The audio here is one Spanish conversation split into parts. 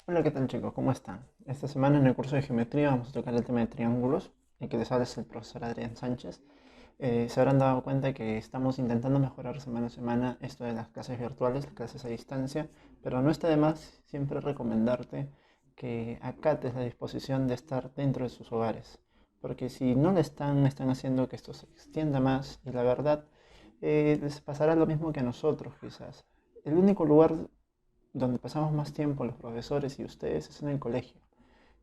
Hola, ¿qué tal chicos? ¿Cómo están? Esta semana en el curso de geometría vamos a tocar el tema de triángulos. El que les habla es el profesor Adrián Sánchez. Se habrán dado cuenta que estamos intentando mejorar semana a semana esto de las clases virtuales, las clases a distancia, pero no está de más siempre recomendarte que acates la disposición de estar dentro de sus hogares. Porque si no lo están haciendo que esto se extienda más y la verdad les pasará lo mismo que a nosotros quizás. El único lugar donde pasamos más tiempo los profesores y ustedes es en el colegio.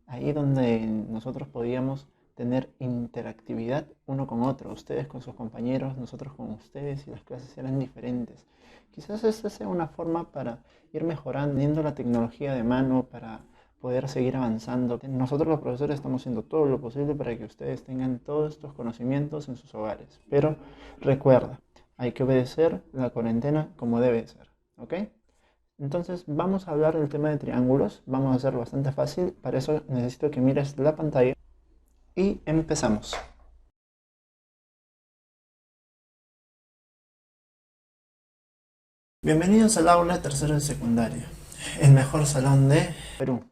Ahí donde nosotros podíamos tener interactividad uno con otro, ustedes con sus compañeros, nosotros con ustedes, y las clases eran diferentes. Quizás esta sea una forma para ir mejorando, teniendo la tecnología de mano para poder seguir avanzando. Nosotros los profesores estamos haciendo todo lo posible para que ustedes tengan todos estos conocimientos en sus hogares. Pero recuerda, hay que obedecer la cuarentena como debe ser, ¿ok? Entonces vamos a hablar del tema de triángulos, vamos a hacerlo bastante fácil, para eso necesito que mires la pantalla y empezamos. Bienvenidos al aula tercero de secundaria, el mejor salón de Perú.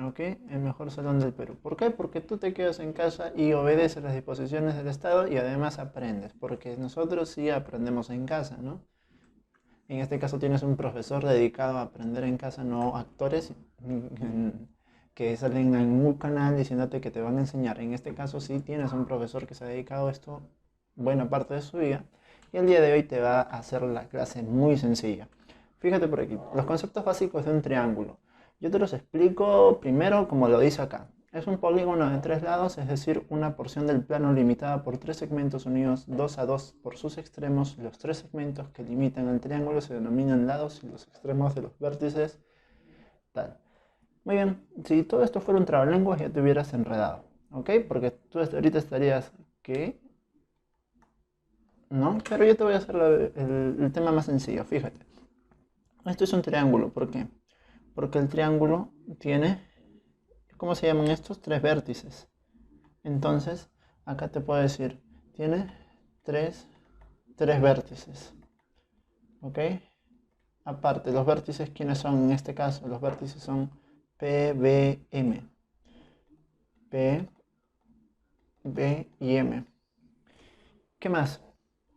¿Ok? El mejor salón del Perú. ¿Por qué? Porque tú te quedas en casa y obedeces las disposiciones del Estado y además aprendes, porque nosotros sí aprendemos en casa, ¿no? En este caso tienes un profesor dedicado a aprender en casa, no actores que salen en un canal diciéndote que te van a enseñar. En este caso sí tienes un profesor que se ha dedicado a esto buena parte de su vida y el día de hoy te va a hacer la clase muy sencilla. Fíjate por aquí, los conceptos básicos de un triángulo. Yo te los explico primero como lo dice acá. Es un polígono de tres lados, es decir, una porción del plano limitada por tres segmentos unidos 2 a 2 por sus extremos. Los tres segmentos que limitan el triángulo se denominan lados y los extremos de los vértices tal. Muy bien, si todo esto fuera un trabalenguas ya te hubieras enredado, ¿ok? Porque tú ahorita estarías, ¿qué? ¿No? Pero yo te voy a hacer el tema más sencillo, fíjate. Esto es un triángulo, ¿por qué? Porque el triángulo tiene, ¿cómo se llaman estos? Tres vértices. Entonces, acá te puedo decir, tiene tres, tres vértices, ¿ok? Aparte, los vértices, ¿quiénes son en este caso? Los vértices son P, B, M. P, B y M. ¿Qué más?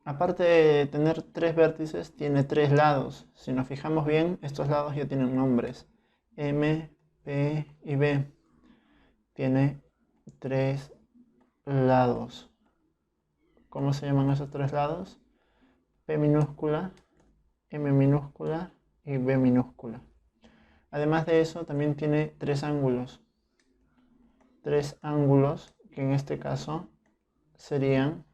Aparte de tener tres vértices, tiene tres lados. Si nos fijamos bien, estos lados ya tienen nombres. M, P y B. Tiene tres lados. ¿Cómo se llaman esos tres lados? P minúscula, M minúscula y B minúscula. Además de eso, también tiene tres ángulos. Tres ángulos que en este caso serían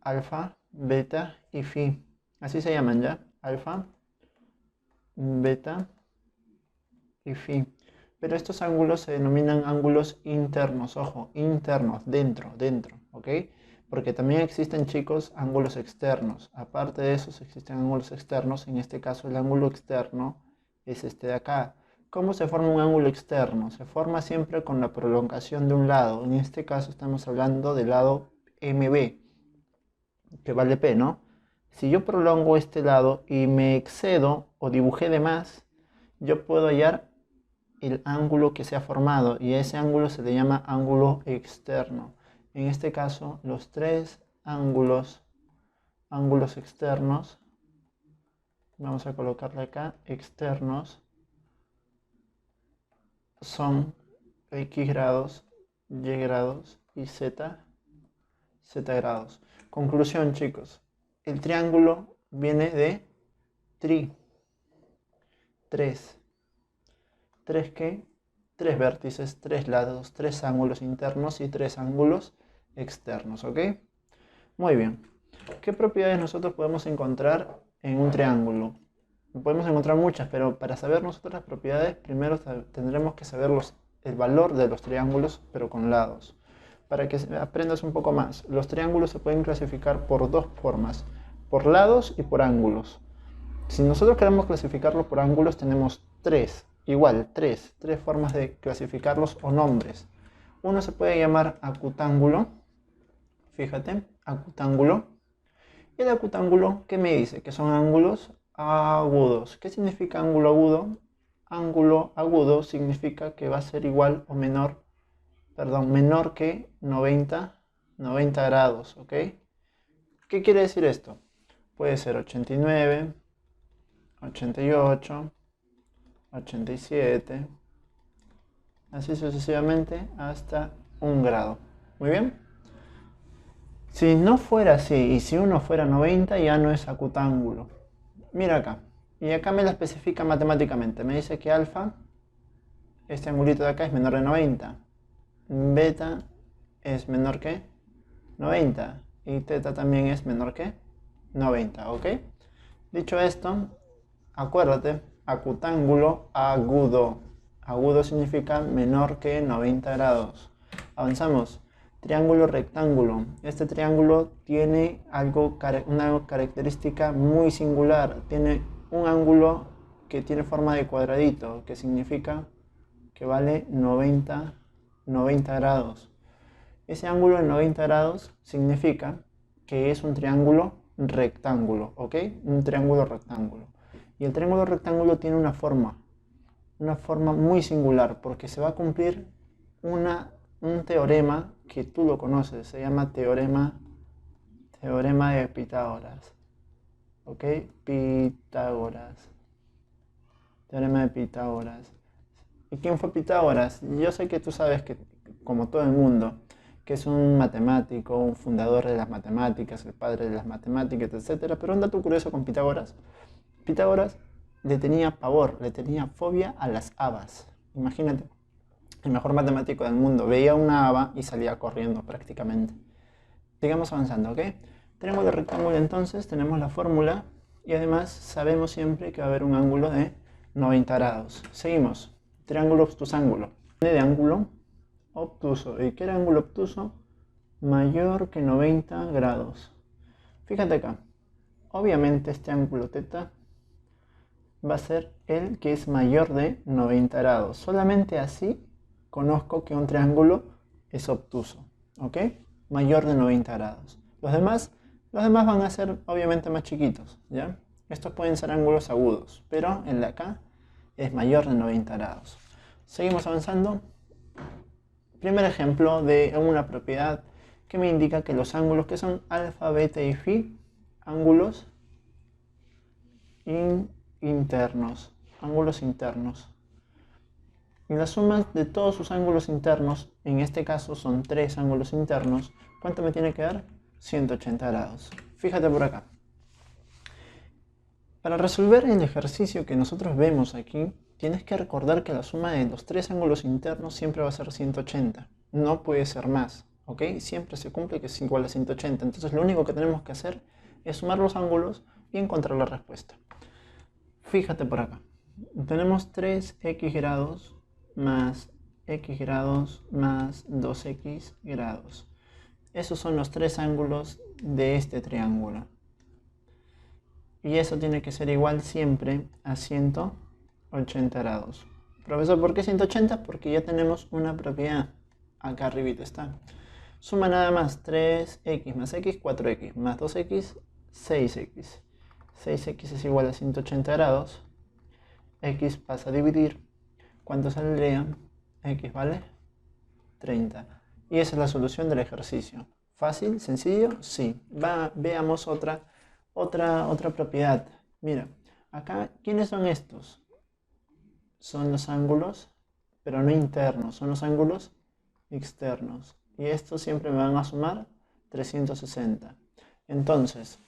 alfa, beta y phi. Así se llaman ya. Alfa, beta y phi. Pero estos ángulos se denominan ángulos internos. Ojo, internos, dentro, ¿ok? Porque también existen, chicos, ángulos externos. Aparte de esos existen ángulos externos. En este caso el ángulo externo es este de acá. ¿Cómo se forma un ángulo externo? Se forma siempre con la prolongación de un lado. En este caso estamos hablando del lado MB, que vale P, ¿no? Si yo prolongo este lado y me excedo o dibujé de más, yo puedo hallar el ángulo que se ha formado y a ese ángulo se le llama ángulo externo. En este caso, los tres ángulos externos, vamos a colocarle acá, externos, son X grados, Y grados y Z grados. Conclusión, chicos, el triángulo viene de tri, tres. ¿Tres qué? Tres vértices, tres lados, tres ángulos internos y tres ángulos externos, ¿ok? Muy bien. ¿Qué propiedades nosotros podemos encontrar en un triángulo? Podemos encontrar muchas, pero para saber nosotros las propiedades, primero tendremos que saber el valor de los triángulos, pero con lados. Para que aprendas un poco más, los triángulos se pueden clasificar por dos formas, por lados y por ángulos. Si nosotros queremos clasificarlo por ángulos, tenemos tres, igual, tres formas de clasificarlos o nombres. Uno se puede llamar acutángulo, fíjate, acutángulo. Y el acutángulo, ¿qué me dice? Que son ángulos agudos. ¿Qué significa ángulo agudo? Ángulo agudo significa que va a ser igual o menor, perdón, menor que 90 grados, ¿ok? ¿Qué quiere decir esto? Puede ser 89, 88, 87, así sucesivamente hasta 1 grado. Muy bien. Si no fuera así y si uno fuera 90 ya no es acutángulo. Mira acá. Y acá me la especifica matemáticamente. Me dice que alfa, este angulito de acá es menor de 90. Beta es menor que 90. Y teta también es menor que 90, ¿ok? Dicho esto, acuérdate, acutángulo agudo. Agudo significa menor que 90 grados. Avanzamos. Triángulo rectángulo. Este triángulo tiene una característica muy singular. Tiene un ángulo que tiene forma de cuadradito, que significa que vale 90 grados. Ese ángulo de 90 grados significa que es un triángulo rectángulo, ¿ok? Un triángulo rectángulo. Y el triángulo rectángulo tiene una forma muy singular, porque se va a cumplir un teorema que tú lo conoces, se llama teorema de Pitágoras, ¿ok? Pitágoras, teorema de Pitágoras. ¿Y quién fue Pitágoras? Yo sé que tú sabes que, como todo el mundo, que es un matemático, un fundador de las matemáticas, el padre de las matemáticas, etc. Pero un dato curioso con Pitágoras. Pitágoras le tenía pavor, le tenía fobia a las habas. Imagínate, el mejor matemático del mundo veía una haba y salía corriendo prácticamente. Sigamos avanzando, ¿ok? Tenemos el rectángulo entonces, tenemos la fórmula y además sabemos siempre que va a haber un ángulo de 90 grados. Seguimos. Triángulo obtusángulo. De ángulo obtuso. ¿Y qué era ángulo obtuso? Mayor que 90 grados. Fíjate acá. Obviamente este ángulo teta va a ser el que es mayor de 90 grados. Solamente así conozco que un triángulo es obtuso. ¿Ok? Mayor de 90 grados. Los demás van a ser obviamente más chiquitos. ¿Ya? Estos pueden ser ángulos agudos. Pero el de acá es mayor de 90 grados. Seguimos avanzando. Primer ejemplo de una propiedad que me indica que los ángulos que son alfa, beta y phi, ángulos internos, ángulos internos. Y la suma de todos sus ángulos internos, en este caso son 3 ángulos internos, ¿cuánto me tiene que dar? 180 grados. Fíjate por acá. Para resolver el ejercicio que nosotros vemos aquí, tienes que recordar que la suma de los 3 ángulos internos siempre va a ser 180. No puede ser más, ¿ok? Siempre se cumple que es igual a 180. Entonces lo único que tenemos que hacer es sumar los ángulos y encontrar la respuesta. Fíjate por acá. Tenemos 3x grados más x grados más 2x grados. Esos son los 3 ángulos de este triángulo. Y eso tiene que ser igual siempre a 180 grados. Profesor, ¿por qué 180? Porque ya tenemos una propiedad. Acá arribita está. Suma nada más 3x más x, 4x, más 2x, 6x. 6x es igual a 180 grados. X pasa a dividir. ¿Cuánto saldría? X vale 30. Y esa es la solución del ejercicio. ¿Fácil? ¿Sencillo? Sí. Veamos otra propiedad. Mira, acá, ¿quiénes son estos? Son los ángulos, pero no internos, son los ángulos externos. Y estos siempre me van a sumar 360. Entonces,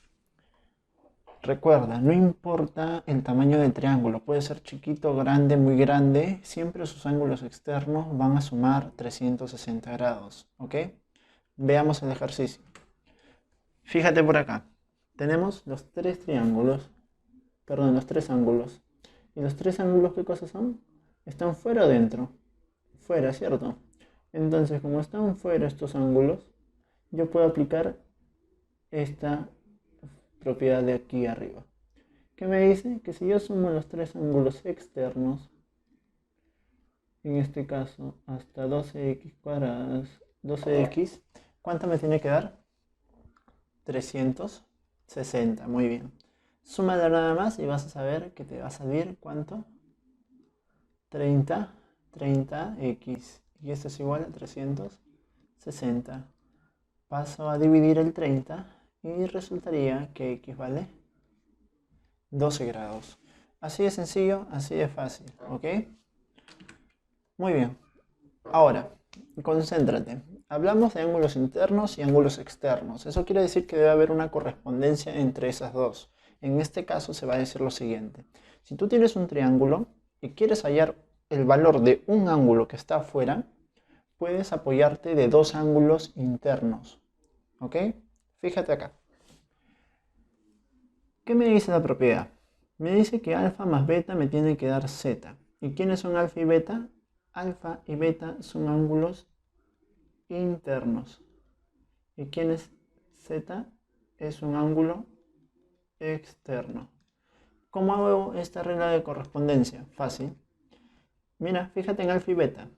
recuerda, no importa el tamaño del triángulo, puede ser chiquito, grande, muy grande, siempre sus ángulos externos van a sumar 360 grados, ¿ok? Veamos el ejercicio. Fíjate por acá, tenemos los 3 ángulos. ¿Y los 3 ángulos qué cosas son? ¿Están fuera o dentro? Fuera, ¿cierto? Entonces, como están fuera estos ángulos, yo puedo aplicar esta propiedad de aquí arriba. ¿Qué me dice? Que si yo sumo los 3 ángulos externos, en este caso hasta 12x cuadradas, 12x, ¿cuánto me tiene que dar? 360. 60, muy bien. Súmala nada más y vas a saber que te va a salir, ¿cuánto? 30, 30x. Y esto es igual a 360. Paso a dividir el 30 y resultaría que x vale 12 grados. Así de sencillo, así de fácil, ¿ok? Muy bien. Ahora, concéntrate. Hablamos de ángulos internos y ángulos externos. Eso quiere decir que debe haber una correspondencia entre esas dos. En este caso se va a decir lo siguiente. Si tú tienes un triángulo y quieres hallar el valor de un ángulo que está afuera, puedes apoyarte de dos ángulos internos. ¿Ok? Fíjate acá. ¿Qué me dice la propiedad? Me dice que alfa más beta me tiene que dar z. ¿Y quiénes son alfa y beta? Alfa y beta son ángulos internos. ¿Y quién es z? Es un ángulo externo. ¿Cómo hago esta regla de correspondencia? Fácil. Mira, fíjate en alfa y beta.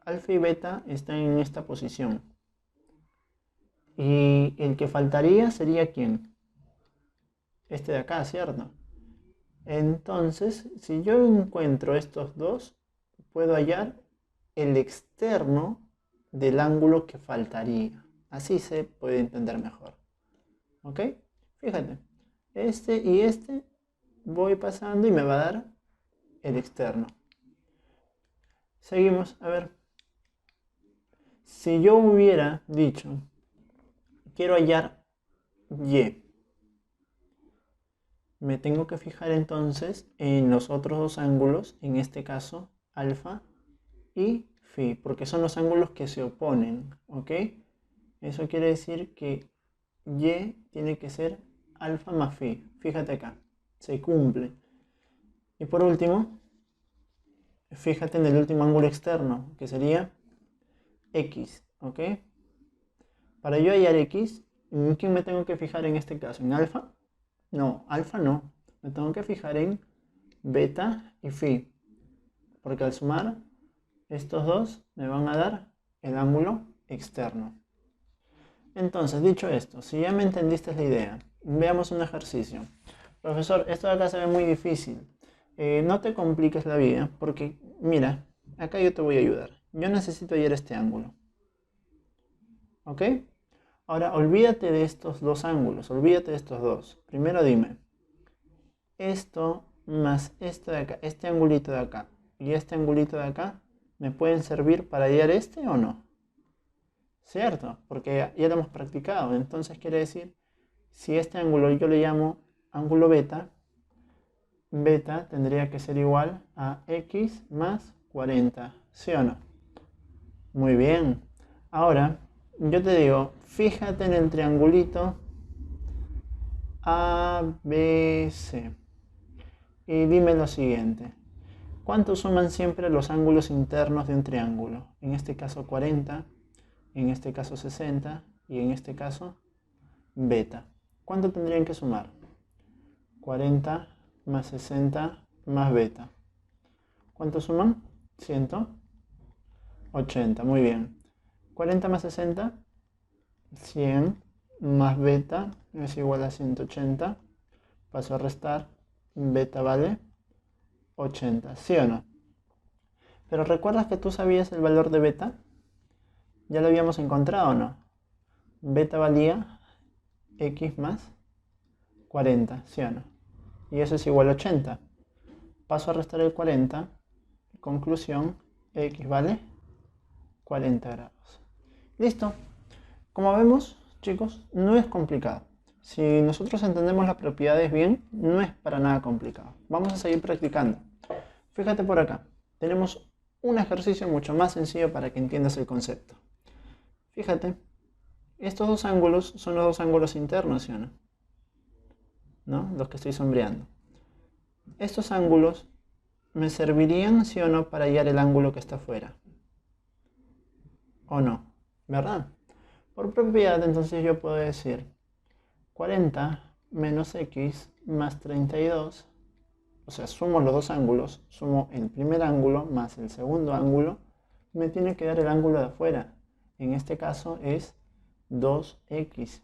Alfa y beta están en esta posición. Y el que faltaría sería ¿quién? Este de acá, ¿cierto? Entonces, si yo encuentro estos dos, puedo hallar el externo del ángulo que faltaría. Así se puede entender mejor. ¿Ok? Fíjate, este y este voy pasando y me va a dar el externo. Seguimos, a ver. Si yo hubiera dicho, quiero hallar y, me tengo que fijar entonces en los otros dos ángulos, en este caso alfa y phi, porque son los ángulos que se oponen, ¿ok? Eso quiere decir que y tiene que ser alfa más phi. Fíjate acá, se cumple. Y por último, fíjate en el último ángulo externo, que sería x, ¿ok? Para yo hallar x, ¿en quién me tengo que fijar en este caso? ¿En alfa? No, alfa no. Me tengo que fijar en beta y phi, porque al sumar estos dos me van a dar el ángulo externo. Entonces, dicho esto, si ya me entendiste la idea, veamos un ejercicio. Profesor, esto de acá se ve muy difícil. No te compliques la vida, porque mira, acá yo te voy a ayudar. Yo necesito hallar este ángulo. ¿Ok? Ahora, olvídate de estos dos ángulos, olvídate de estos dos. Primero dime, esto más esto de acá, este angulito de acá y este angulito de acá, ¿me pueden servir para hallar este o no? ¿Cierto? Porque ya lo hemos practicado. Entonces quiere decir, si este ángulo yo le llamo ángulo beta, beta tendría que ser igual a x más 40, ¿sí o no? Muy bien. Ahora, yo te digo, fíjate en el triangulito ABC y dime lo siguiente. ¿Cuánto suman siempre los ángulos internos de un triángulo? En este caso 40, en este caso 60 y en este caso beta. ¿Cuánto tendrían que sumar? 40 más 60 más beta. ¿Cuánto suman? 180, muy bien. 40 más 60, 100 más beta es igual a 180. Paso a restar, beta vale 80, ¿sí o no? Pero ¿recuerdas que tú sabías el valor de beta? ¿Ya lo habíamos encontrado o no? Beta valía x más 40, ¿sí o no? Y eso es igual a 80. Paso a restar el 40. Conclusión, x vale 40 grados. Listo. Como vemos, chicos, no es complicado. Si nosotros entendemos las propiedades bien, no es para nada complicado. Vamos a seguir practicando. Fíjate por acá. Tenemos un ejercicio mucho más sencillo para que entiendas el concepto. Fíjate, estos dos ángulos son los dos ángulos internos, ¿sí o no? ¿No? Los que estoy sombreando. Estos ángulos me servirían, sí o no, para hallar el ángulo que está afuera. ¿O no? ¿Verdad? Por propiedad, entonces yo puedo decir 40 menos x más 32, o sea, sumo los dos ángulos, sumo el primer ángulo más el segundo ángulo, me tiene que dar el ángulo de afuera. En este caso es 2x.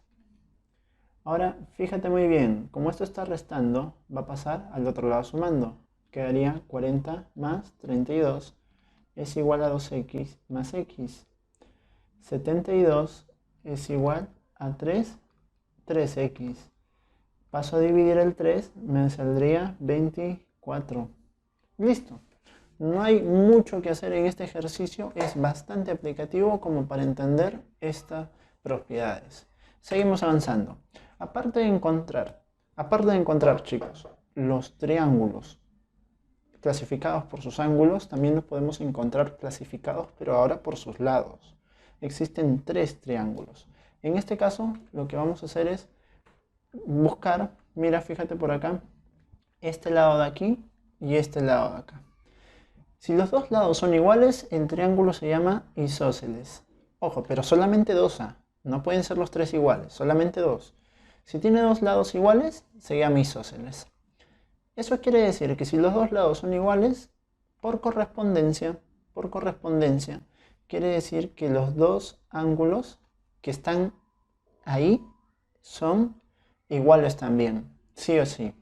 Ahora, fíjate muy bien, como esto está restando, va a pasar al otro lado sumando. Quedaría 40 más 32 es igual a 2x más x. 72 es igual a 3x. Paso a dividir el 3, me saldría 24. Listo. No hay mucho que hacer en este ejercicio, es bastante aplicativo como para entender estas propiedades. Seguimos avanzando. Aparte de encontrar, chicos, los triángulos clasificados por sus ángulos, también los podemos encontrar clasificados, pero ahora por sus lados. Existen 3 triángulos. En este caso, lo que vamos a hacer es buscar, mira, fíjate por acá, este lado de aquí y este lado de acá. Si los dos lados son iguales, el triángulo se llama isósceles. Ojo, pero solamente 2, no pueden ser los 3 iguales, solamente 2. Si tiene 2 lados iguales, se llama isósceles. Eso quiere decir que si los dos lados son iguales, por correspondencia, quiere decir que los dos ángulos que están ahí son iguales también, sí o sí.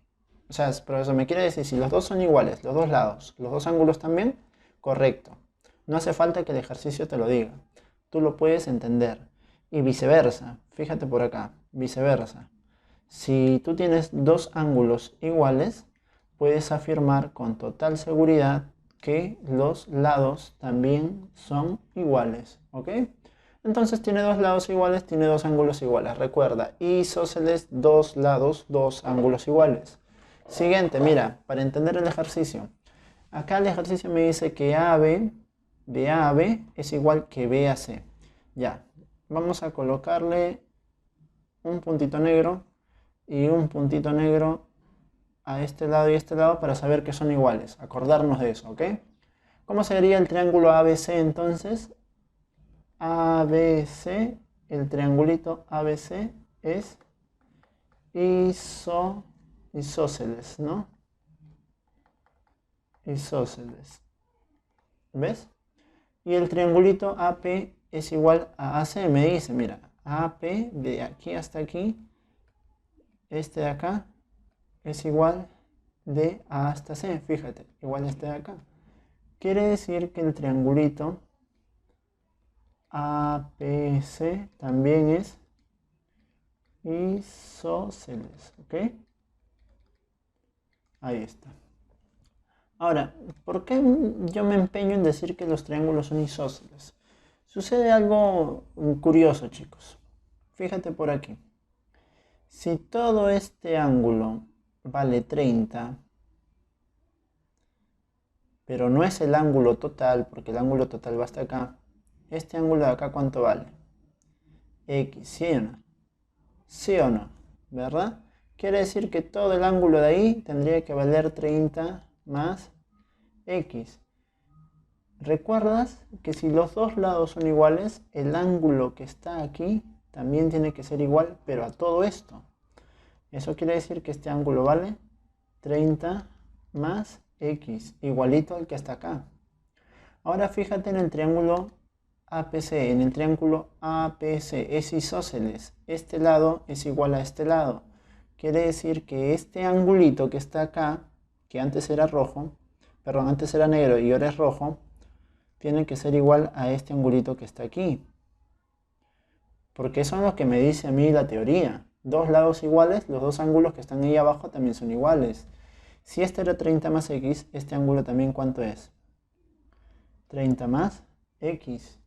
O sea, pero eso me quiere decir, si los dos son iguales, los dos lados, los dos ángulos también, correcto. No hace falta que el ejercicio te lo diga. Tú lo puedes entender. Y viceversa, fíjate por acá, viceversa. Si tú tienes dos ángulos iguales, puedes afirmar con total seguridad que los lados también son iguales, ¿ok? Entonces tiene dos lados iguales, tiene dos ángulos iguales. Recuerda, isósceles, dos lados, dos ángulos iguales. Siguiente, mira, para entender el ejercicio. Acá el ejercicio me dice que AB de AB es igual que BAC. Ya, vamos a colocarle un puntito negro y un puntito negro a este lado y este lado para saber que son iguales. Acordarnos de eso, ¿ok? ¿Cómo sería el triángulo ABC entonces? ABC, el triangulito ABC es isósceles, ¿no? Isósceles. ¿Ves? Y el triangulito AP es igual a AC. Me dice, mira, AP de aquí hasta aquí, este de acá, es igual de A hasta C. Fíjate, igual este de acá. Quiere decir que el triangulito APC también es isósceles, ¿ok? Ahí está. Ahora, ¿por qué yo me empeño en decir que los triángulos son isósceles? Sucede algo curioso, chicos. Fíjate por aquí. Si todo este ángulo vale 30, pero no es el ángulo total, porque el ángulo total va hasta acá, este ángulo de acá, ¿cuánto vale? X, ¿sí o no? ¿Sí o no? ¿Verdad? Quiere decir que todo el ángulo de ahí tendría que valer 30 más X. ¿Recuerdas que si los dos lados son iguales, el ángulo que está aquí también tiene que ser igual, pero a todo esto? Eso quiere decir que este ángulo vale 30 más X, igualito al que está acá. Ahora fíjate en el triángulo APC. En el triángulo APC es isósceles. Este lado es igual a este lado. Quiere decir que este angulito que está acá, que antes era rojo, perdón, antes era negro y ahora es rojo, tiene que ser igual a este angulito que está aquí. Porque eso es lo que me dice a mí la teoría. Dos lados iguales, los dos ángulos que están ahí abajo también son iguales. Si este era 30 más X, este ángulo también ¿cuánto es? 30 más X.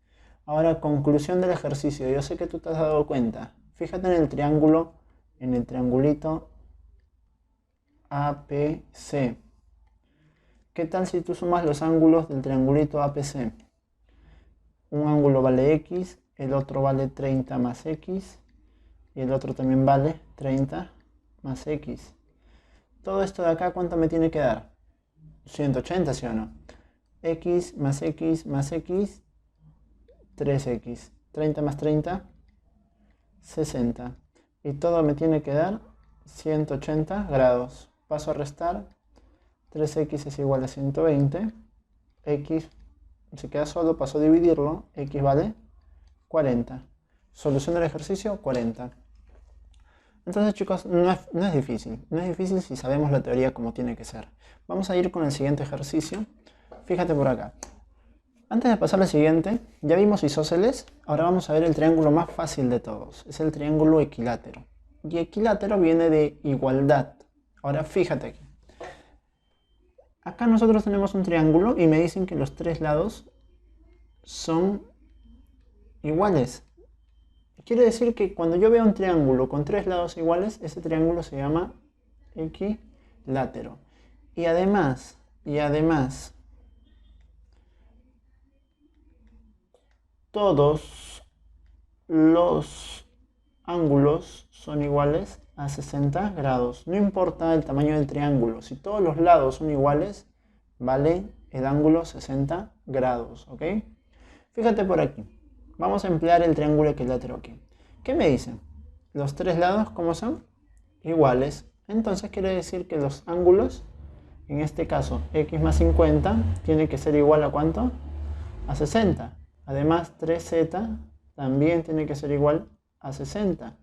Ahora, conclusión del ejercicio. Yo sé que tú te has dado cuenta. Fíjate en el triángulo, en el triangulito APC. ¿Qué tal si tú sumas los ángulos del triangulito APC? Un ángulo vale X, el otro vale 30 más X y el otro también vale 30 más X. Todo esto de acá, ¿cuánto me tiene que dar? 180, ¿sí o no? X más X más X, 3X. 30 más 30, 60. Y todo me tiene que dar 180 grados. Paso a restar. 3X es igual a 120. X se queda solo, paso a dividirlo. X vale 40. Solución del ejercicio, 40. Entonces chicos, no es difícil. No es difícil si sabemos la teoría como tiene que ser. Vamos a ir con el siguiente ejercicio. Fíjate por acá. Antes de pasar al siguiente, ya vimos isósceles. Ahora vamos a ver el triángulo más fácil de todos. Es el triángulo equilátero. Y equilátero viene de igualdad. Ahora fíjate aquí. Acá nosotros tenemos un triángulo y me dicen que los tres lados son iguales. Quiere decir que cuando yo veo un triángulo con tres lados iguales, ese triángulo se llama equilátero. Y además, todos los ángulos son iguales a 60 grados. No importa el tamaño del triángulo, si todos los lados son iguales, vale el ángulo 60 grados, ¿ok? Fíjate por aquí. Vamos a emplear el triángulo equilátero aquí. ¿Qué me dicen? Los tres lados, ¿cómo son? Iguales. Entonces quiere decir que los ángulos, en este caso x más 50, tiene que ser igual a ¿cuánto? A 60. Además 3z también tiene que ser igual a 60.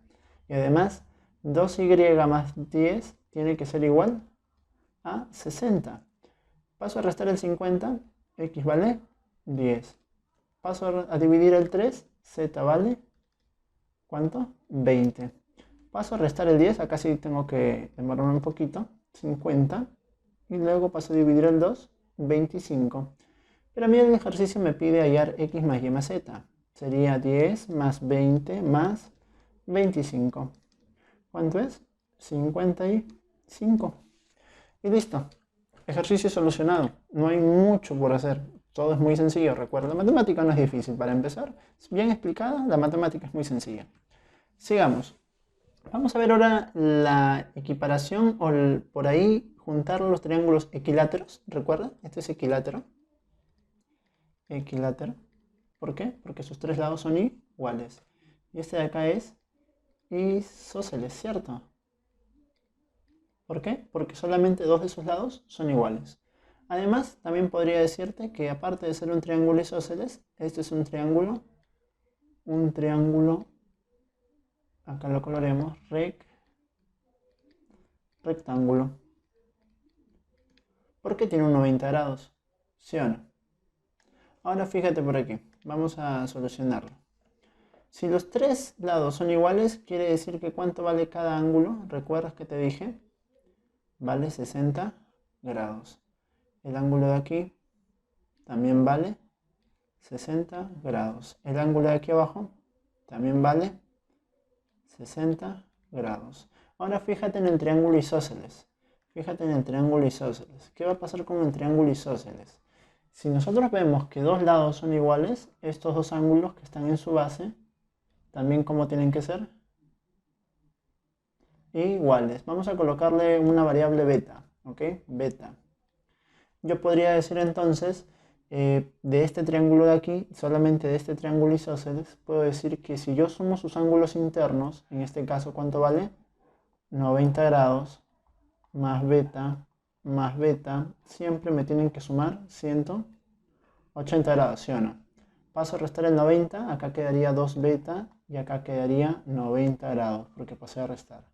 Y además 2y más 10 tiene que ser igual a 60. Paso a restar el 50, x vale 10. Paso a dividir el 3, z vale, ¿cuánto? 20. Paso a restar el 10, acá sí tengo que demorarme un poquito, 50. Y luego paso a dividir el 2, 25. Pero a mí el ejercicio me pide hallar x más y más z. Sería 10 más 20 más 25. ¿Cuánto es? 55. Y listo. Ejercicio solucionado. No hay mucho por hacer. Todo es muy sencillo, recuerda. La matemática no es difícil para empezar. Es bien explicada, la matemática es muy sencilla. Sigamos. Vamos a ver ahora la equiparación o por ahí juntar los triángulos equiláteros. ¿Recuerda? Este es equilátero. Equilátero. ¿Por qué? Porque sus tres lados son iguales. Y este de acá es isósceles, ¿cierto? ¿Por qué? Porque solamente dos de sus lados son iguales. Además, también podría decirte que aparte de ser un triángulo isósceles, este es un triángulo, acá lo coloremos, rectángulo. ¿Por qué tiene un 90 grados? ¿Sí o no? Ahora fíjate por aquí, vamos a solucionarlo. Si los tres lados son iguales, quiere decir que ¿cuánto vale cada ángulo? ¿Recuerdas que te dije? Vale 60 grados. El ángulo de aquí también vale 60 grados. El ángulo de aquí abajo también vale 60 grados. Ahora fíjate en el triángulo isósceles. Fíjate en el triángulo isósceles. ¿Qué va a pasar con el triángulo isósceles? Si nosotros vemos que dos lados son iguales, estos dos ángulos que están en su base, también ¿cómo tienen que ser? Iguales. Vamos a colocarle una variable beta, ¿ok? Beta. Yo podría decir entonces, de este triángulo de aquí, solamente de este triángulo isósceles, puedo decir que si yo sumo sus ángulos internos, en este caso, ¿cuánto vale? 90 grados más beta, siempre me tienen que sumar 180 grados, ¿sí o no? Paso a restar el 90, acá quedaría 2 beta y acá quedaría 90 grados, porque pasé a restar.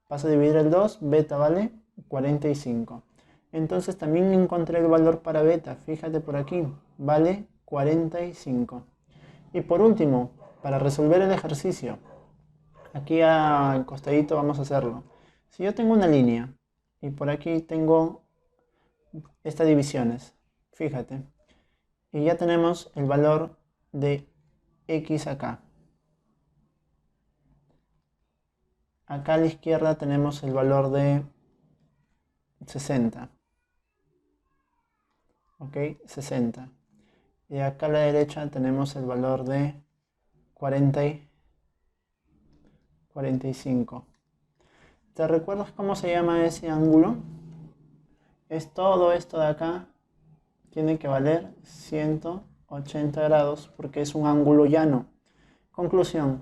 Paso a dividir el 2, beta vale 45. Entonces también encontré el valor para beta, fíjate por aquí, vale 45. Y por último, para resolver el ejercicio, aquí al costadito vamos a hacerlo. Si yo tengo una línea y por aquí tengo estas divisiones, fíjate, y ya tenemos el valor de x acá. Acá a la izquierda tenemos el valor de 60. ¿Ok? 60. Y acá a la derecha tenemos el valor de 45. ¿Te recuerdas cómo se llama ese ángulo? Es todo esto de acá. Tiene que valer 180 grados porque es un ángulo llano. Conclusión.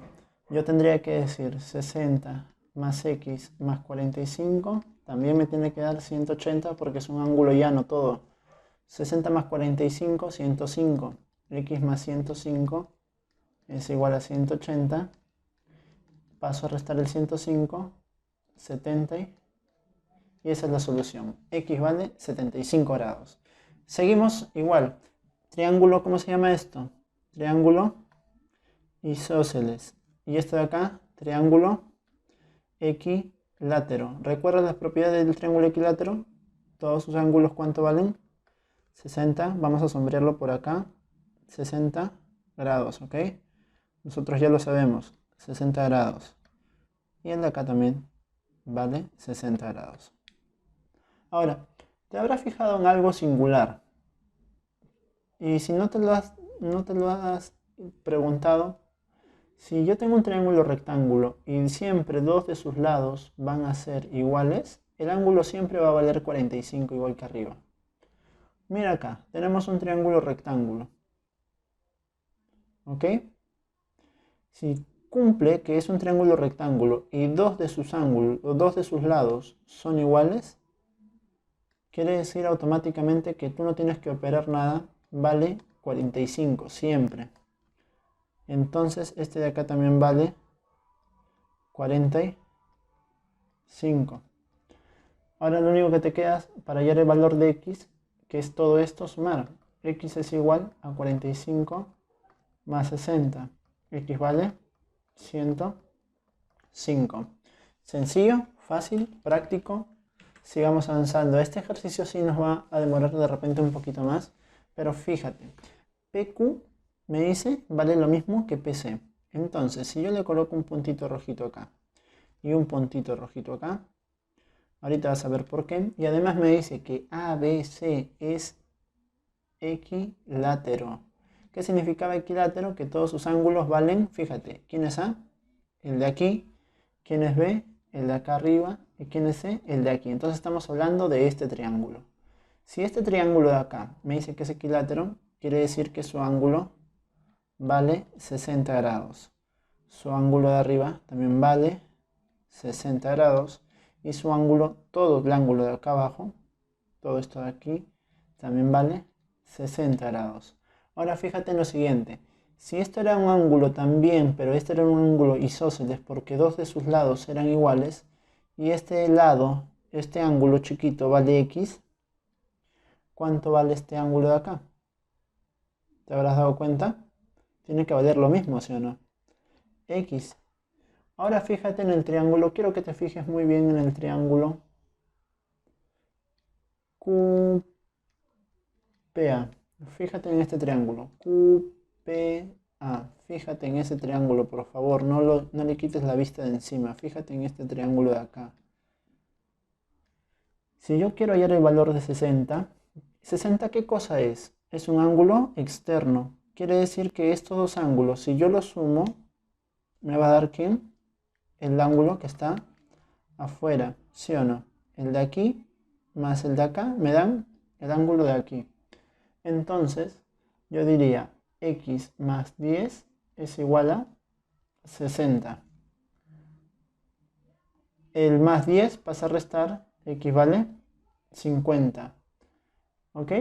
Yo tendría que decir 60 más x más 45. También me tiene que dar 180 porque es un ángulo llano todo. 60 más 45, 105. X más 105 es igual a 180. paso a restar el 105, 70 y esa es la solución. X vale 75 grados. Seguimos igual. Triángulo, ¿cómo se llama esto? Triángulo isósceles. Y esto de acá, triángulo equilátero. ¿Recuerda las propiedades del triángulo equilátero? Todos sus ángulos, ¿cuánto valen? 60. Vamos a sombrearlo por acá. 60 grados, ¿ok? Nosotros ya lo sabemos. 60 grados. Y el de acá también vale 60 grados. Ahora, te habrás fijado en algo singular. Y si no te lo has preguntado, si yo tengo un triángulo rectángulo y siempre dos de sus lados van a ser iguales, el ángulo siempre va a valer 45 igual que arriba. Mira acá, tenemos un triángulo rectángulo. ¿Ok? Si cumple que es un triángulo rectángulo y dos de sus ángulos, o dos de sus lados son iguales, quiere decir automáticamente que tú no tienes que operar nada, vale 45 siempre. Entonces este de acá también vale 45. Ahora lo único que te queda para hallar el valor de x, que es todo esto, sumar. X es igual a 45 más 60. X vale 105. Sencillo, fácil, práctico. Sigamos avanzando. Este ejercicio sí nos va a demorar de repente un poquito más, pero fíjate, PQ me dice vale lo mismo que PC. Entonces, si yo le coloco un puntito rojito acá y un puntito rojito acá, ahorita vas a ver por qué. Y además me dice que ABC es equilátero. ¿Qué significaba equilátero? Que todos sus ángulos valen, fíjate, ¿quién es A? El de aquí. ¿Quién es B? El de acá arriba. ¿Y quién es C? El de aquí. Entonces estamos hablando de este triángulo. Si este triángulo de acá me dice que es equilátero, quiere decir que su ángulo vale 60 grados. Su ángulo de arriba también vale 60 grados. Y su ángulo, todo el ángulo de acá abajo, todo esto de aquí, también vale 60 grados. Ahora fíjate en lo siguiente. Si esto era un ángulo también, pero este era un ángulo isósceles porque dos de sus lados eran iguales, y este lado, este ángulo chiquito vale x, ¿cuánto vale este ángulo de acá? ¿Te habrás dado cuenta? Tiene que valer lo mismo, ¿sí o no? X. Ahora fíjate en el triángulo, quiero que te fijes muy bien en el triángulo QPA. Fíjate en este triángulo QPA. Fíjate en ese triángulo, por favor, no le quites la vista de encima. Fíjate en este triángulo de acá. Si yo quiero hallar el valor de 60, ¿60 qué cosa es? Es un ángulo externo. Quiere decir que estos dos ángulos, si yo los sumo, me va a dar ¿quién? El ángulo que está afuera, ¿sí o no? El de aquí más el de acá me dan el ángulo de aquí. Entonces, yo diría x más 10 es igual a 60. El más 10 pasa a restar, x vale 50. ¿Ok?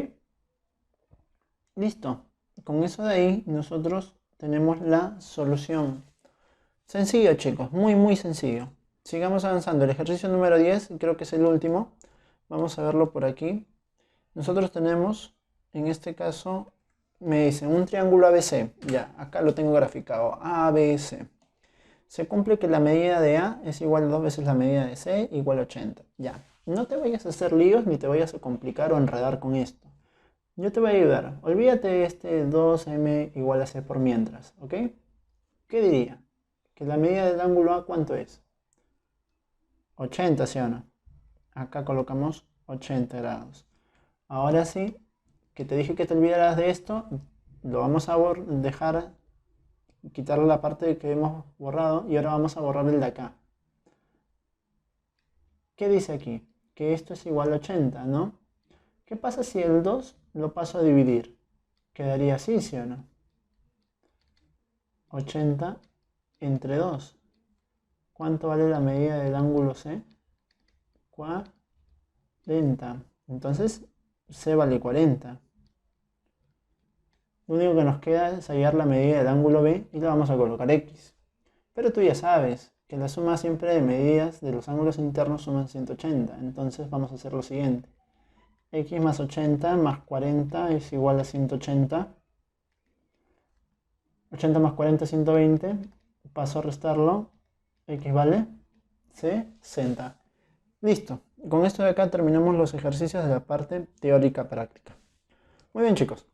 Listo. Con eso de ahí nosotros tenemos la solución. Sencillo, chicos, muy sencillo. Sigamos avanzando. El ejercicio número 10, creo que es el último. Vamos a verlo por aquí. Nosotros tenemos, en este caso, me dicen un triángulo ABC. Ya, acá lo tengo graficado. ABC. Se cumple que la medida de A es igual a 2 veces la medida de C, igual a 80. Ya, no te vayas a hacer líos ni te vayas a complicar o enredar con esto. Yo te voy a ayudar. Olvídate de este 2m igual a C por mientras, ¿ok? ¿Qué diría? Que la medida del ángulo A, ¿cuánto es? 80, ¿sí o no? Acá colocamos 80 grados. Ahora sí, que te dije que te olvidaras de esto, lo vamos a dejar, quitarle la parte que hemos borrado y ahora vamos a borrar el de acá. ¿Qué dice aquí? Que esto es igual a 80, ¿no? ¿Qué pasa si el 2 lo paso a dividir? Quedaría así, ¿sí o no? 80 entre 2. ¿Cuánto vale la medida del ángulo C? 40. Entonces, C vale 40. Lo único que nos queda es hallar la medida del ángulo B y le vamos a colocar X. Pero tú ya sabes que la suma siempre de medidas de los ángulos internos suman 180. Entonces vamos a hacer lo siguiente. X más 80 más 40 es igual a 180. 80 más 40 es 120. Paso a restarlo. X vale 60. Listo. Con esto de acá terminamos los ejercicios de la parte teórica práctica. Muy bien, chicos.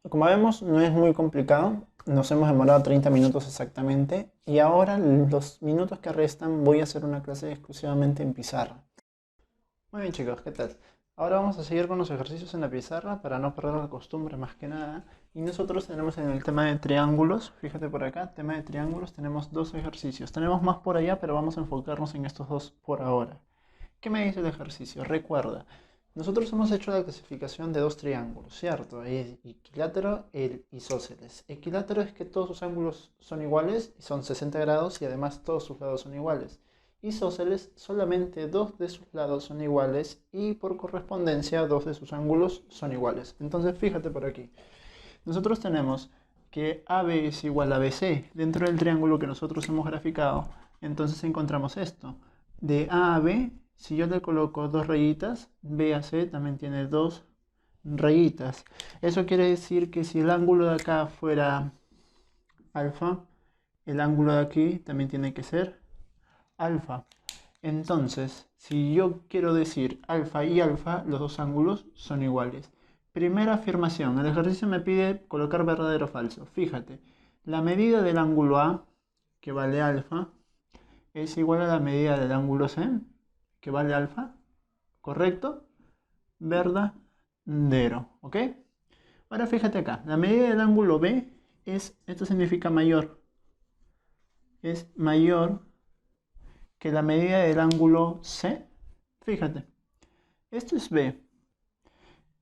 Como vemos, no es muy complicado. Nos hemos demorado 30 minutos exactamente. Y ahora, los minutos que restan, voy a hacer una clase exclusivamente en pizarra. Muy bien, chicos, ¿qué tal? Ahora vamos a seguir con los ejercicios en la pizarra para no perder la costumbre más que nada. Y nosotros tenemos en el tema de triángulos, fíjate por acá, tema de triángulos, tenemos dos ejercicios. Tenemos más por allá, pero vamos a enfocarnos en estos dos por ahora. ¿Qué me dice el ejercicio? Recuerda, nosotros hemos hecho la clasificación de dos triángulos, ¿cierto? El equilátero, el isósceles. Equilátero es que todos sus ángulos son iguales, y son 60 grados y además todos sus lados son iguales. Isósceles, solamente dos de sus lados son iguales y por correspondencia dos de sus ángulos son iguales. Entonces fíjate por aquí. Nosotros tenemos que AB es igual a BC dentro del triángulo que nosotros hemos graficado. Entonces encontramos esto. De A a B, si yo le coloco dos rayitas, B a C también tiene dos rayitas. Eso quiere decir que si el ángulo de acá fuera alfa, el ángulo de aquí también tiene que ser alfa. Entonces, si yo quiero decir alfa y alfa, los dos ángulos son iguales. Primera afirmación, el ejercicio me pide colocar verdadero o falso. Fíjate, la medida del ángulo A, que vale alfa, es igual a la medida del ángulo C, que vale alfa, ¿correcto? Verdadero, ¿ok? Ahora fíjate acá, la medida del ángulo B es, esto significa mayor, es mayor que la medida del ángulo C. Fíjate, esto es B,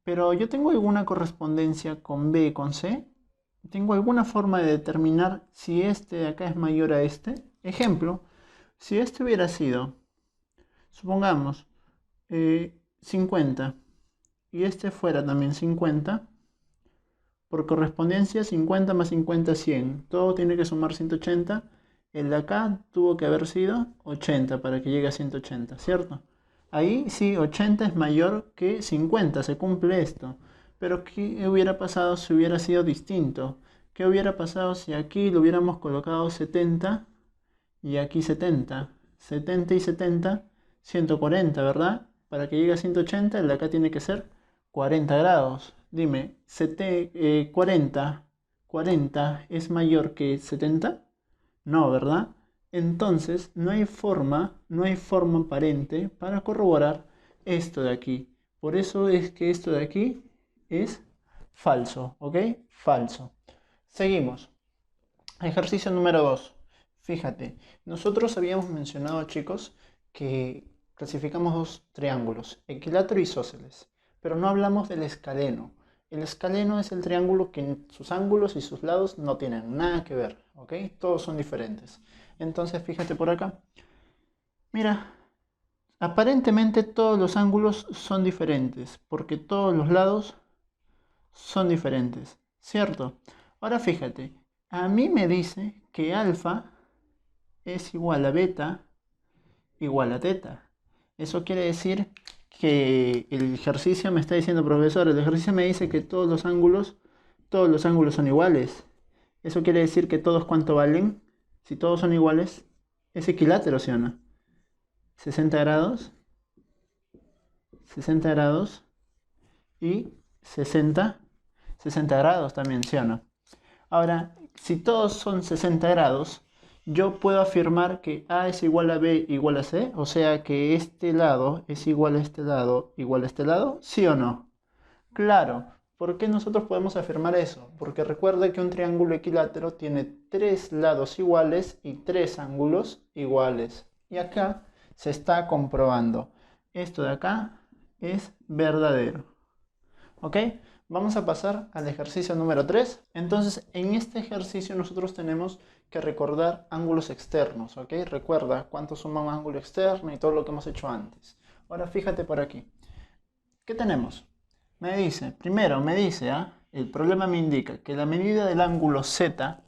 pero yo tengo alguna correspondencia con B y con C. ¿Tengo alguna forma de determinar si este de acá es mayor a este? Ejemplo, si este hubiera sido, supongamos, 50 y este fuera también 50, por correspondencia 50 más 50 es 100. Todo tiene que sumar 180. El de acá tuvo que haber sido 80 para que llegue a 180, ¿cierto? Ahí sí, 80 es mayor que 50, se cumple esto. Pero ¿qué hubiera pasado si hubiera sido distinto? ¿Qué hubiera pasado si aquí lo hubiéramos colocado 70 y aquí 70? 70 y 70, 140, ¿verdad? Para que llegue a 180, el de acá tiene que ser 40 grados. Dime, 40 es mayor que 70? No, ¿verdad? Entonces no hay forma aparente para corroborar esto de aquí. Por eso es que esto de aquí es falso, ¿ok? Falso. Seguimos. Ejercicio número 2. Fíjate, nosotros habíamos mencionado, chicos, que clasificamos dos triángulos, equilátero y isósceles, pero no hablamos del escaleno. El escaleno es el triángulo que sus ángulos y sus lados no tienen nada que ver, ¿ok? Todos son diferentes. Entonces, fíjate por acá. Mira, aparentemente todos los ángulos son diferentes, porque todos los lados son diferentes, ¿cierto? Ahora fíjate, a mí me dice que alfa es igual a beta igual a teta. Eso quiere decir que el ejercicio me está diciendo, profesor, el ejercicio me dice que todos los ángulos son iguales. Eso quiere decir que todos cuánto valen. Si todos son iguales, es equilátero, ¿sí o no? 60 grados, 60 grados y 60 grados también, ¿sí o no? Ahora, si todos son 60 grados, yo puedo afirmar que A es igual a B igual a C, o sea que este lado es igual a este lado igual a este lado, ¿sí o no? Claro, ¿por qué nosotros podemos afirmar eso? Porque recuerda que un triángulo equilátero tiene tres lados iguales y tres ángulos iguales. Y acá se está comprobando. Esto de acá es verdadero. ¿Ok? Vamos a pasar al ejercicio número 3. Entonces, en este ejercicio nosotros tenemos que recordar ángulos externos, ¿ok? Recuerda cuánto suma un ángulo externo y todo lo que hemos hecho antes. Ahora fíjate por aquí. ¿Qué tenemos? Primero me dice, el problema me indica que la medida del ángulo Z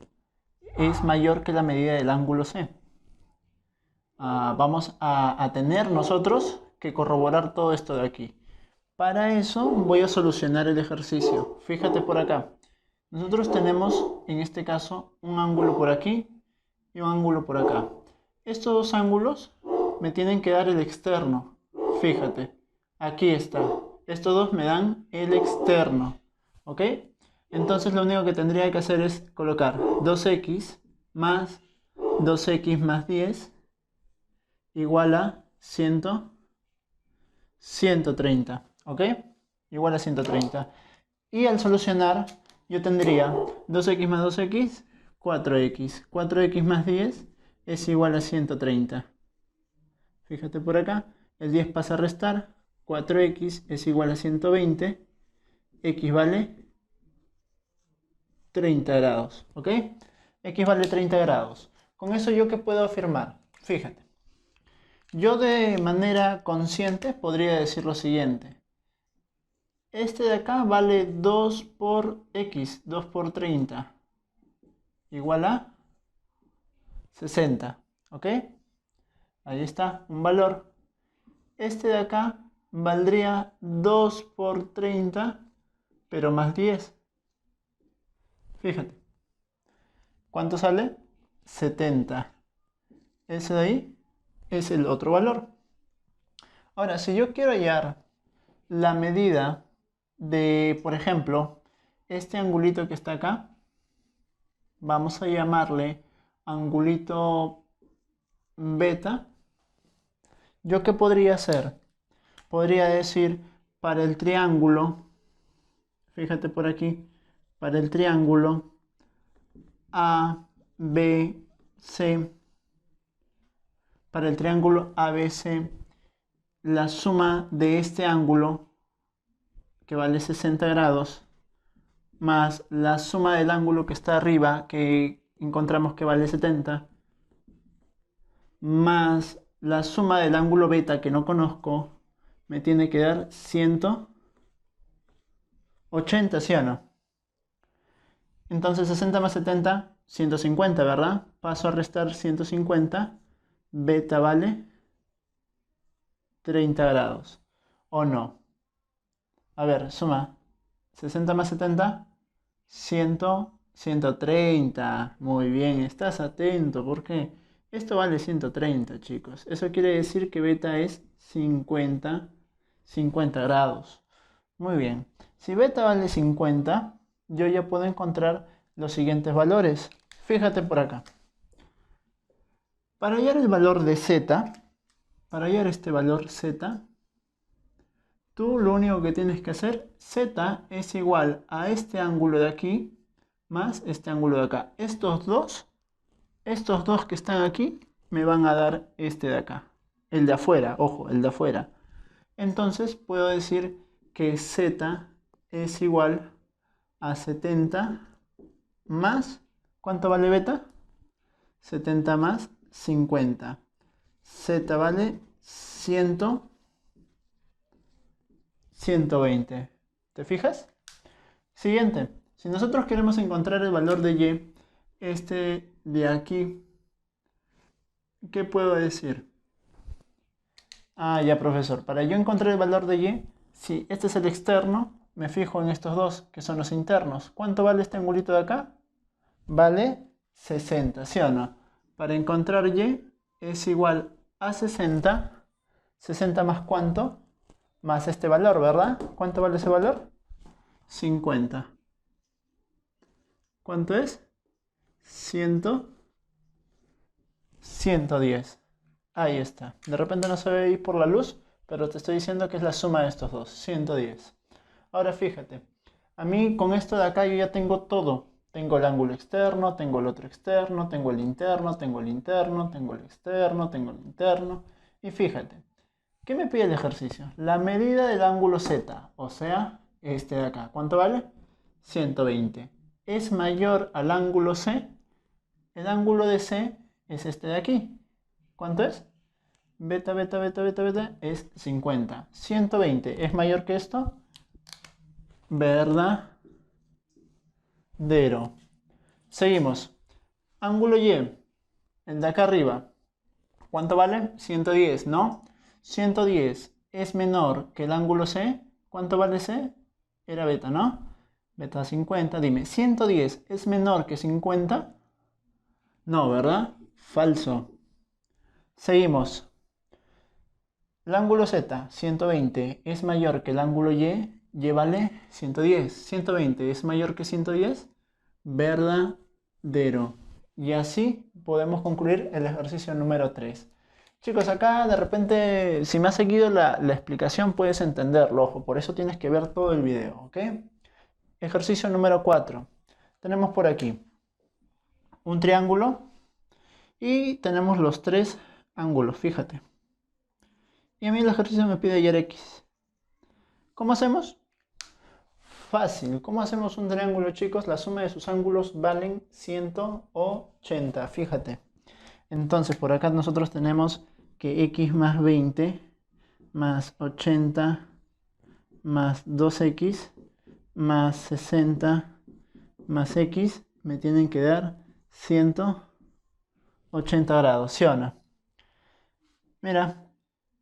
es mayor que la medida del ángulo C. vamos a tener nosotros que corroborar todo esto de aquí. Para eso voy a solucionar el ejercicio. Fíjate por acá. Nosotros tenemos, en este caso, un ángulo por aquí y un ángulo por acá. Estos dos ángulos me tienen que dar el externo. Fíjate, aquí está. Estos dos me dan el externo. ¿Ok? Entonces lo único que tendría que hacer es colocar 2x más 2x más 10 igual a 130. ¿Ok? Igual a 130. Y al solucionar, yo tendría 2x más 2x, 4x. 4x más 10 es igual a 130. Fíjate por acá, el 10 pasa a restar, 4x es igual a 120, x vale 30 grados, ¿ok? X vale 30 grados. Con eso, ¿yo qué puedo afirmar? Fíjate, yo de manera consciente podría decir lo siguiente. Este de acá vale 2 por x, 2 por 30, igual a 60, ¿ok? Ahí está, un valor. Este de acá valdría 2 por 30, pero más 10. Fíjate. ¿Cuánto sale? 70. Ese de ahí es el otro valor. Ahora, si yo quiero hallar la medida de, por ejemplo, este angulito que está acá, vamos a llamarle angulito beta. ¿Yo qué podría hacer? Podría decir para el triángulo, fíjate por aquí, para el triángulo ABC, para el triángulo ABC, la suma de este ángulo, que vale 60 grados, más la suma del ángulo que está arriba, que encontramos que vale 70, más la suma del ángulo beta, que no conozco, me tiene que dar 180, ¿sí o no? Entonces 60 más 70, 150, ¿verdad? Paso a restar 150, beta vale 30 grados, ¿o no? A ver, suma 60 más 70, 100, 130. Muy bien, estás atento, porque esto vale 130, chicos. Eso quiere decir que beta es 50 grados. Muy bien. Si beta vale 50, yo ya puedo encontrar los siguientes valores. Fíjate por acá. Para hallar el valor de z, para hallar este valor z, tú lo único que tienes que hacer, z es igual a este ángulo de aquí más este ángulo de acá. Estos dos que están aquí me van a dar este de acá. El de afuera, ojo, el de afuera. Entonces puedo decir que z es igual a 70 más, ¿cuánto vale beta? 70 más 50. Z vale 120. ¿Te fijas? Siguiente. Si nosotros queremos encontrar el valor de y, este de aquí, ¿qué puedo decir? Ah, ya, profesor. Para yo encontrar el valor de y, si este es el externo, me fijo en estos dos, que son los internos. ¿Cuánto vale este angulito de acá? Vale 60, ¿sí o no? Para encontrar y es igual a 60. 60 más ¿cuánto? Más este valor, ¿verdad? ¿Cuánto vale ese valor? 50. ¿Cuánto es? 110. Ahí está. De repente no se ve ahí por la luz, pero te estoy diciendo que es la suma de estos dos, 110. Ahora fíjate, a mí con esto de acá yo ya tengo todo. Tengo el ángulo externo, tengo el otro externo, tengo el interno, tengo el interno, tengo el externo, tengo el interno. Y fíjate, ¿qué me pide el ejercicio? La medida del ángulo Z, o sea, este de acá. ¿Cuánto vale? 120. ¿Es mayor al ángulo C? El ángulo de C es este de aquí. ¿Cuánto es? Beta, beta, beta, beta, beta es 50. 120 es mayor que esto. Verdadero. Seguimos. Ángulo Y, el de acá arriba. ¿Cuánto vale? 110, ¿no? 110 es menor que el ángulo C. ¿Cuánto vale C? Era beta, ¿no? Beta 50. Dime, ¿110 es menor que 50? No, ¿verdad? Falso. Seguimos. El ángulo Z, 120, es mayor que el ángulo Y. Y vale 110. 120 es mayor que 110. Verdadero. Y así podemos concluir el ejercicio número 3. Chicos, acá de repente, si me has seguido la explicación, puedes entenderlo. Ojo, por eso tienes que ver todo el video, ¿ok? Ejercicio número 4. Tenemos por aquí un triángulo y tenemos los tres ángulos, fíjate. Y a mí el ejercicio me pide hallar X. ¿Cómo hacemos? Fácil. ¿Cómo hacemos un triángulo, chicos? La suma de sus ángulos valen 180, fíjate. Entonces, por acá nosotros tenemos que X más 20 más 80 más 2X más 60 más X me tienen que dar 180 grados, ¿sí o no? Mira,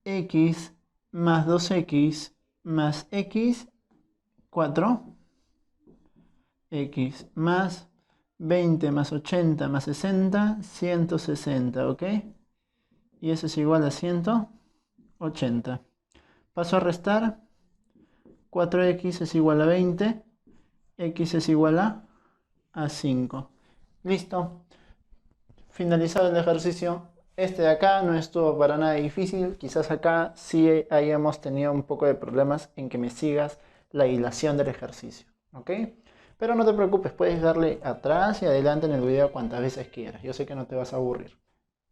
X más 2X más X, 4. X más 20 más 80 más 60, 160, ¿ok? Y eso es igual a 180. Paso a restar. 4x es igual a 20. X es igual a 5. Listo. Finalizado el ejercicio. Este de acá no estuvo para nada difícil. Quizás acá sí hayamos tenido un poco de problemas en que me sigas la hilación del ejercicio. ¿Ok? Pero no te preocupes, puedes darle atrás y adelante en el video cuantas veces quieras. Yo sé que no te vas a aburrir.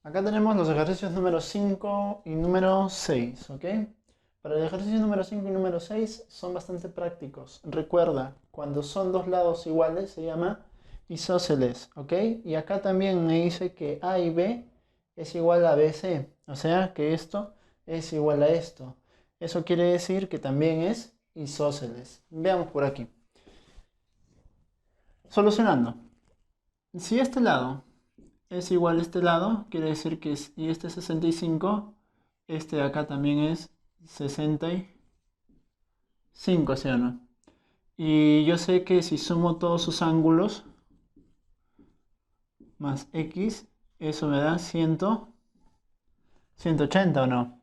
Acá tenemos los ejercicios número 5 y número 6, ¿ok? Para el ejercicio número 5 y número 6 son bastante prácticos. Recuerda, cuando son dos lados iguales se llama isósceles, ¿ok? Y acá también me dice que A y B es igual a BC, o sea que esto es igual a esto. Eso quiere decir que también es isósceles. Veamos por aquí. Solucionando. Si este lado es igual a este lado, quiere decir que y este es 65, este de acá también es 65, ¿sí o no? Y yo sé que si sumo todos sus ángulos más X, eso me da 180, ¿o no?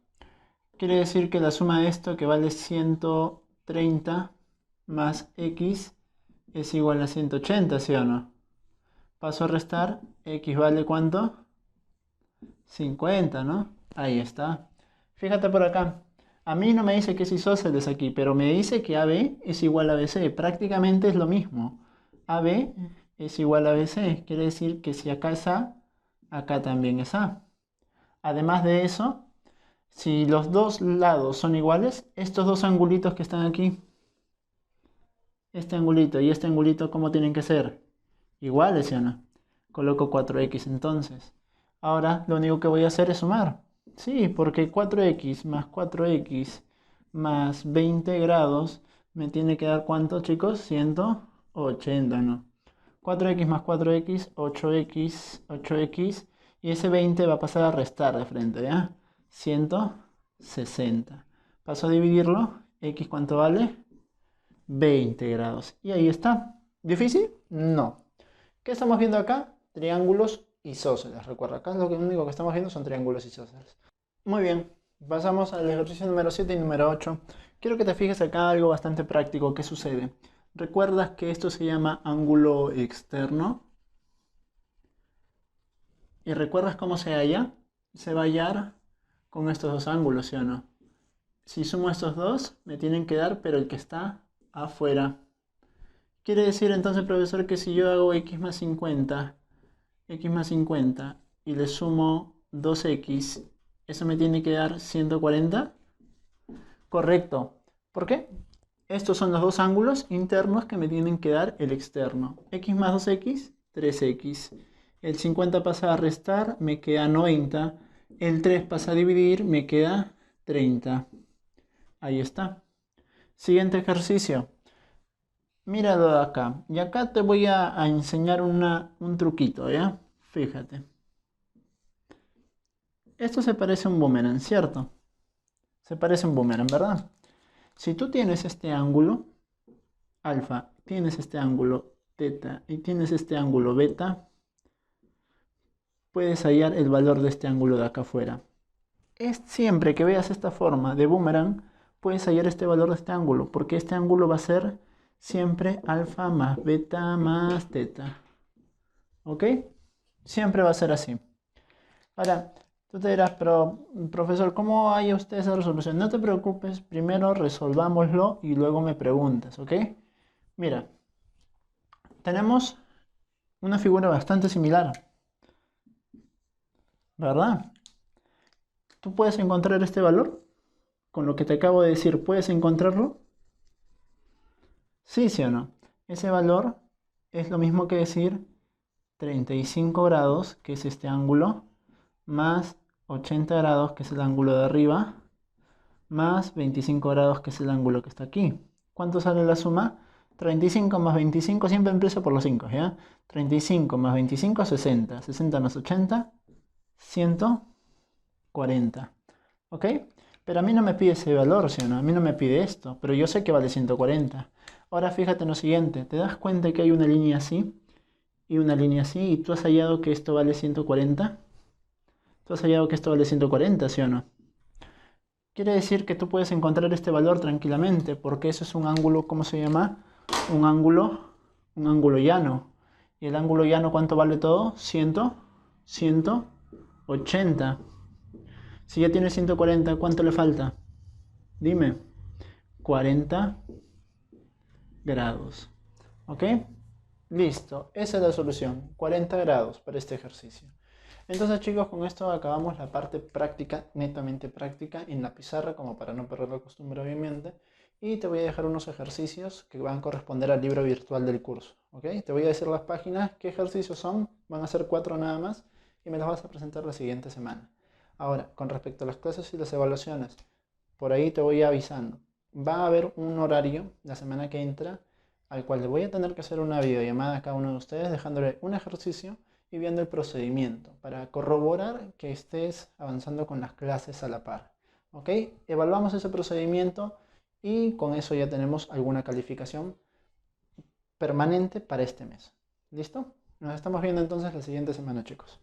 Quiere decir que la suma de esto, que vale 130 más X, es igual a 180, ¿sí o no? Paso a restar, X vale ¿cuánto? 50, ¿no? Ahí está. Fíjate por acá. A mí no me dice que es isósceles aquí, pero me dice que AB es igual a BC. Prácticamente es lo mismo. AB es igual a BC. Quiere decir que si acá es A, acá también es A. Además de eso, si los dos lados son iguales, estos dos angulitos que están aquí, este angulito y este angulito, ¿cómo tienen que ser? Iguales, ¿sí o no? Coloco 4x entonces. Ahora lo único que voy a hacer es sumar. Sí, porque 4x más 4x más 20 grados me tiene que dar ¿cuánto, chicos? 180, ¿no? 4x más 4x, 8x, 8x. Y ese 20 va a pasar a restar de frente, ¿ya? 160. Paso a dividirlo. X, ¿cuánto vale? 20 grados. Y ahí está. ¿Difícil? No. ¿Qué estamos viendo acá? Triángulos isósceles. Recuerda, acá lo único que estamos viendo son triángulos isósceles. Muy bien, pasamos al ejercicio número 7 y número 8. Quiero que te fijes acá algo bastante práctico. ¿Qué sucede? ¿Recuerdas que esto se llama ángulo externo? ¿Y recuerdas cómo se halla? Se va a hallar con estos dos ángulos, ¿sí o no? Si sumo estos dos, me tienen que dar, pero el que está afuera. Quiere decir entonces, profesor, que si yo hago x más 50 y le sumo 2x, ¿eso me tiene que dar 140? Correcto. ¿Por qué? Estos son los dos ángulos internos que me tienen que dar el externo. X más 2x, 3x. El 50 pasa a restar, me queda 90. El 3 pasa a dividir, me queda 30. Ahí está. Siguiente ejercicio. Míralo de acá. Y acá te voy a enseñar un truquito, ¿ya? Fíjate. esto se parece a un boomerang, ¿cierto? Se parece a un boomerang, ¿verdad? Si tú tienes este ángulo alfa, tienes este ángulo teta y tienes este ángulo beta, puedes hallar el valor de este ángulo de acá afuera. Es siempre que veas esta forma de boomerang, puedes hallar este valor de este ángulo, porque este ángulo va a ser siempre alfa más beta más teta. ¿Ok? Siempre va a ser así. Ahora, tú te dirás, pero profesor, ¿cómo haya usted esa resolución? No te preocupes, primero resolvámoslo y luego me preguntas, ¿ok? Mira, tenemos una figura bastante similar, ¿verdad? ¿Tú puedes encontrar este valor? Con lo que te acabo de decir, ¿puedes encontrarlo? Sí, sí o no. Ese valor es lo mismo que decir 35 grados, que es este ángulo, más 80 grados, que es el ángulo de arriba, más 25 grados, que es el ángulo que está aquí. ¿Cuánto sale la suma? 35 más 25, siempre empiezo por los 5, ¿ya? 35 más 25, 60. 60 más 80, 140. ¿Ok? Pero a mí no me pide ese valor, ¿sí o no? A mí no me pide esto, pero yo sé que vale 140. Ahora fíjate en lo siguiente, ¿te das cuenta que hay una línea así y una línea así y tú has hallado que esto vale 140? ¿Tú has hallado que esto vale 140, sí o no? Quiere decir que tú puedes encontrar este valor tranquilamente, porque eso es un ángulo, ¿cómo se llama? Un ángulo llano. ¿Y el ángulo llano cuánto vale todo? 180. Si ya tiene 140, ¿cuánto le falta? Dime. 40 grados. ¿Ok? Listo. Esa es la solución. 40 grados para este ejercicio. Entonces, chicos, con esto acabamos la parte práctica, netamente práctica, en la pizarra, como para no perder la costumbre, obviamente. Y te voy a dejar unos ejercicios que van a corresponder al libro virtual del curso. ¿Ok? Te voy a decir las páginas, qué ejercicios son. Van a ser 4 nada más. Y me las vas a presentar la siguiente semana. Ahora, con respecto a las clases y las evaluaciones, por ahí te voy avisando. Va a haber un horario la semana que entra al cual le voy a tener que hacer una videollamada a cada uno de ustedes dejándole un ejercicio y viendo el procedimiento para corroborar que estés avanzando con las clases a la par. ¿Ok? Evaluamos ese procedimiento y con eso ya tenemos alguna calificación permanente para este mes. ¿Listo? Nos estamos viendo entonces la siguiente semana, chicos.